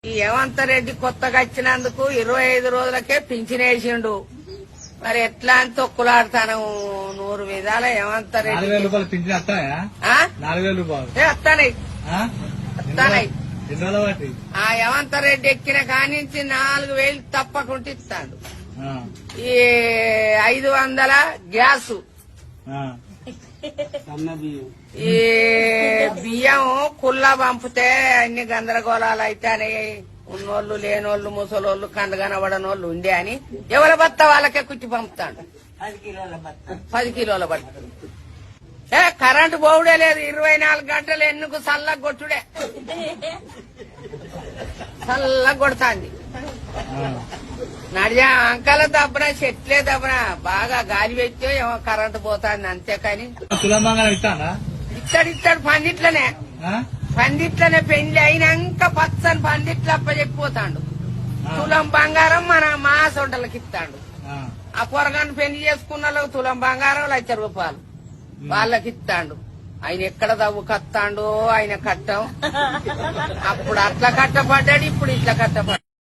ఈ హేమంత్ రెడ్డి కొత్తగా వచ్చినందుకు 25 రోజులకే పింఛన్ వేసిండు. మరి ఎట్లా అని తొక్కులాడతాను 100 విధాల హేమంత్ రెడ్డి. 4000 రూపాయలు పింఛన్ వస్తాయా? 4000 రూపాయలు వస్తాయి. వస్తాయి. ఆ హేమంత్ రెడ్డి ఎక్కిన కానించి 4000 తప్పకుండా ఇస్తాడు. ఈ 500 గ్యాసు, ఈ బియ్యం కుల్లా పంపితే అన్ని గందరగోళాలు అయితేనే ఉన్నోళ్ళు లేనోళ్ళు ముసలోళ్ళు కండు కనబడనోళ్ళు ఉండే అని ఎవరి బత్త వాళ్ళకే కుట్టి పంపుతాడు. 10 కిలోల బట్ట. కరెంటు పోవుడే లేదు. 24 గంటలు ఎన్నుకు చల్లగా కొట్టుడే. చల్లగా కొడుతుంది. నడిచా అంకల దబ్బన చెట్లే దబ్బన బాగా గాలి పెట్టే ఏమో కరెంటు పోతుంది అంతేకాని ఇస్తాడు పందిట్లనే పెళ్లి అయినాక పచ్చని పందిట్లు అప్పచెప్పిపోతాడు. తులం బంగారం మా సొంటలకి ఇస్తాడు. ఆ పొరగాన్ని పెళ్లి చేసుకున్న వాళ్ళకి తులం బంగారం 1,00,000 రూపాయలు వాళ్ళకి ఇస్తాడు. ఆయన ఎక్కడ దవ్వు కత్తాడు ఆయన కట్టం. అప్పుడు అట్లా కట్టపడ్డాడు, ఇప్పుడు ఇట్లా కట్టపడ్డాడు.